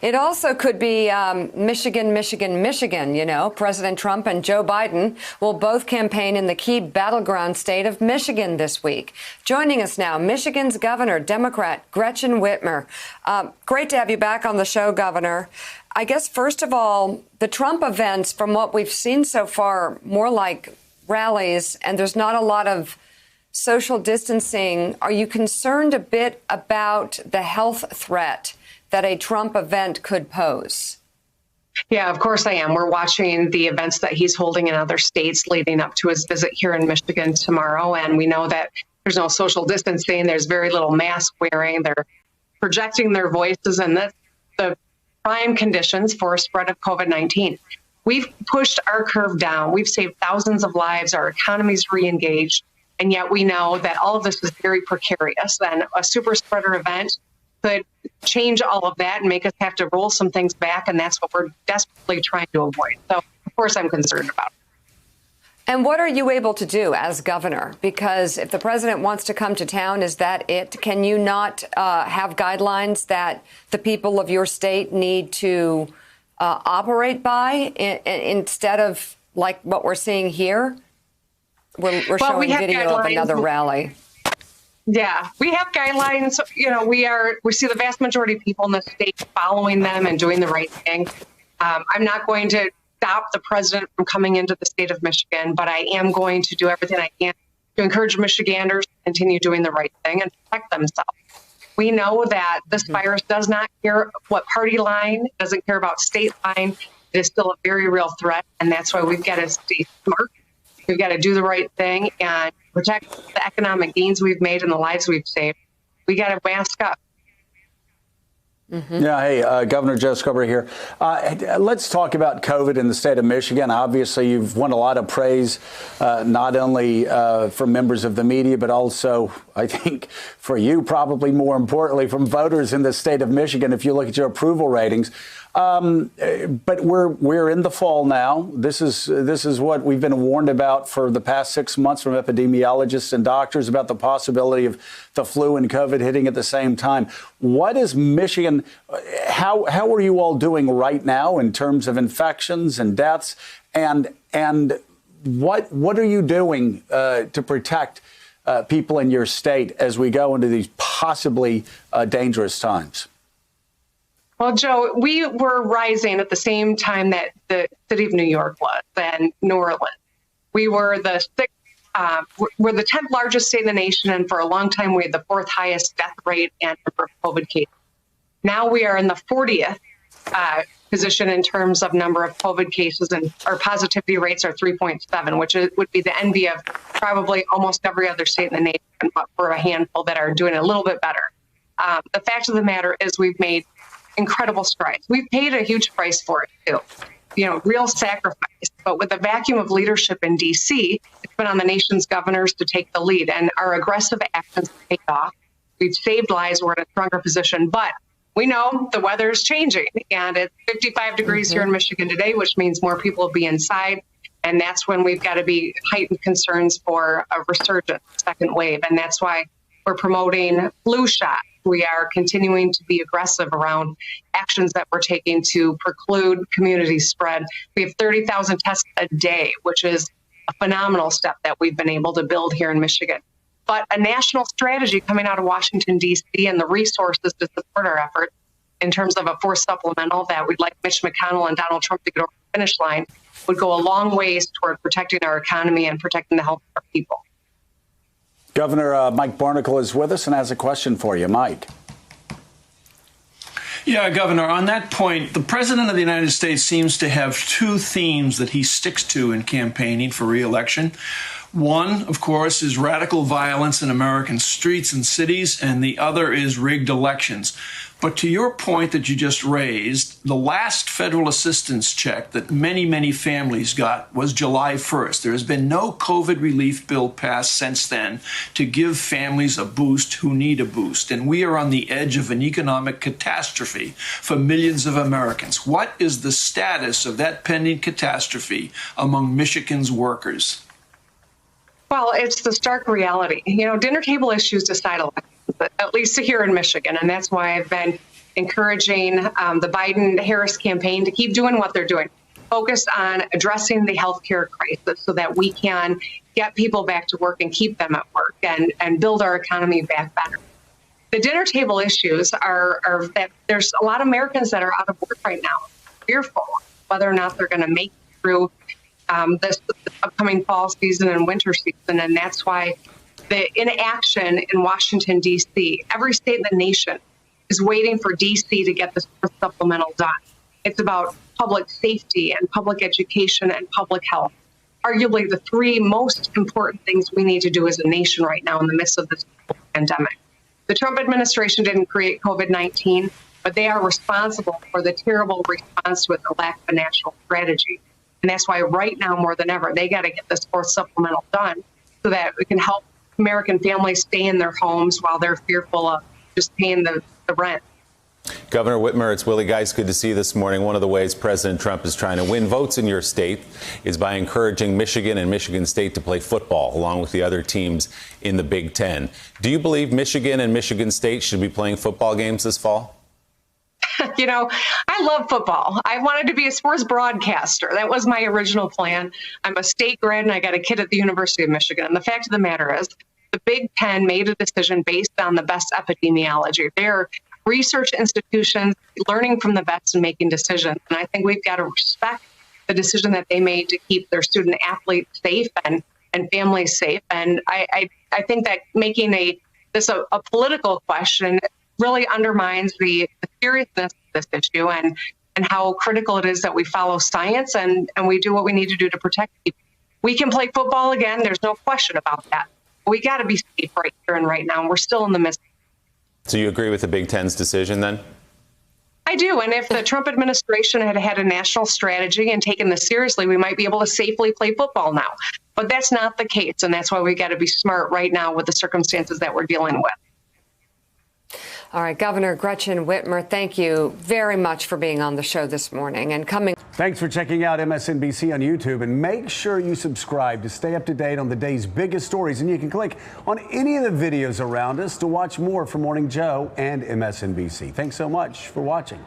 It also could be Michigan, Michigan, Michigan. You know, President Trump and Joe Biden will both campaign in the key battleground state of Michigan this week. Joining us now, Michigan's governor, Democrat Gretchen Whitmer. Great to have you back on the show, Governor. I guess, first of all, the Trump events, from what we've seen so far, more like rallies, and there's not a lot of social distancing. Are you concerned a bit about the health threat that a Trump event could pose? Yeah, of course I am. We're watching the events that he's holding in other states leading up to his visit here in Michigan tomorrow. And we know that there's no social distancing. There's very little mask wearing. They're projecting their voices, and that's the prime conditions for a spread of COVID-19. We've pushed our curve down. We've saved thousands of lives. Our economy's re-engaged. And yet we know that all of this is very precarious. And a super spreader event could change all of that and make us have to roll some things back. And that's what we're desperately trying to avoid. So, of course, I'm concerned about it. And what are you able to do as governor? Because if the president wants to come to town, is that it? Can you not have guidelines that the people of your state need to operate by instead of like what we're seeing here? We're showing video of another rally. Yeah, we have guidelines. You know, we see the vast majority of people in the state following them and doing the right thing. I'm not going to stop the president from coming into the state of Michigan, but I am going to do everything I can to encourage Michiganders to continue doing the right thing and protect themselves. We know that this virus does not care what party line, doesn't care about state line. It is still a very real threat, and that's why we've got to stay smart. We've got to do the right thing and protect the economic gains we've made and the lives we've saved. We got to mask up. Mm-hmm. Yeah. Hey, Governor Joe Scarborough here. Let's talk about COVID in the state of Michigan. Obviously, you've won a lot of praise, not only from members of the media, but also, I think, for you, probably more importantly, from voters in the state of Michigan, if you look at your approval ratings. But we're in the fall now. This is what we've been warned about for the past 6 months from epidemiologists and doctors about the possibility of the flu and COVID hitting at the same time. What is Michigan? How are you all doing right now in terms of infections and deaths? And what are you doing to protect people in your state as we go into these possibly dangerous times? Well, Joe, we were rising at the same time that the city of New York was and New Orleans. We were the we're the 10th largest state in the nation, and for a long time we had the 4th highest death rate and number of COVID cases. Now we are in the 40th position in terms of number of COVID cases, and our positivity rates are 3.7, which would be the envy of probably almost every other state in the nation, but for a handful that are doing a little bit better. The fact of the matter is we've made incredible strides. We've paid a huge price for it, too. You know, real sacrifice. But with the vacuum of leadership in D.C., it's been on the nation's governors to take the lead. And our aggressive actions have paid off. We've saved lives. We're in a stronger position. But we know the weather is changing. And it's 55 degrees here in Michigan today, which means more people will be inside. And that's when we've got to be heightened concerns for a resurgent second wave. And that's why we're promoting flu shots. We are continuing to be aggressive around actions that we're taking to preclude community spread. We have 30,000 tests a day, which is a phenomenal step that we've been able to build here in Michigan. But a national strategy coming out of Washington, D.C., and the resources to support our effort in terms of a fourth supplemental that we'd like Mitch McConnell and Donald Trump to get over the finish line would go a long ways toward protecting our economy and protecting the health of our people. Governor Mike Barnicle is with us and has a question for you. Mike. Yeah, Governor, on that point, the President of the United States seems to have two themes that he sticks to in campaigning for re-election. One, of course, is radical violence in American streets and cities, and the other is rigged elections. But to your point that you just raised, the last federal assistance check that many, many families got was July 1st. There has been no COVID relief bill passed since then to give families a boost who need a boost. And we are on the edge of an economic catastrophe for millions of Americans. What is the status of that pending catastrophe among Michigan's workers? Well, it's the stark reality. You know, dinner table issues decide elections, at least here in Michigan. And that's why I've been encouraging the Biden-Harris campaign to keep doing what they're doing, focused on addressing the healthcare crisis so that we can get people back to work and keep them at work and build our economy back better. The dinner table issues are that there's a lot of Americans that are out of work right now, fearful whether or not they're going to make it through this upcoming fall season and winter season. And that's why the inaction in Washington, D.C., every state in the nation is waiting for D.C. to get this supplemental done. It's about public safety and public education and public health, arguably the three most important things we need to do as a nation right now in the midst of this pandemic. The Trump administration didn't create COVID-19, but they are responsible for the terrible response to it, the lack of a national strategy. And that's why right now, more than ever, they got to get this fourth supplemental done so that we can help American families stay in their homes while they're fearful of just paying the rent. Governor Whitmer, it's Willie Geist. Good to see you this morning. One of the ways President Trump is trying to win votes in your state is by encouraging Michigan and Michigan State to play football along with the other teams in the Big Ten. Do you believe Michigan and Michigan State should be playing football games this fall? You know, I love football. I wanted to be a sports broadcaster. That was my original plan. I'm a state grad and I got a kid at the University of Michigan. And the fact of the matter is the Big Ten made a decision based on the best epidemiology. They're research institutions learning from the best and making decisions. And I think we've got to respect the decision that they made to keep their student athletes safe and families safe. And I think that making this a political question really undermines the seriousness of this issue and how critical it is that we follow science and we do what we need to do to protect people. We can play football again. There's no question about that. But we got to be safe right here and right now. And we're still in the midst. So you agree with the Big Ten's decision then? I do. And if the Trump administration had had a national strategy and taken this seriously, we might be able to safely play football now. But that's not the case. And that's why we got to be smart right now with the circumstances that we're dealing with. All right, Governor Gretchen Whitmer, thank you very much for being on the show this morning and coming. Thanks for checking out MSNBC on YouTube, and make sure you subscribe to stay up to date on the day's biggest stories. And you can click on any of the videos around us to watch more from Morning Joe and MSNBC. Thanks so much for watching.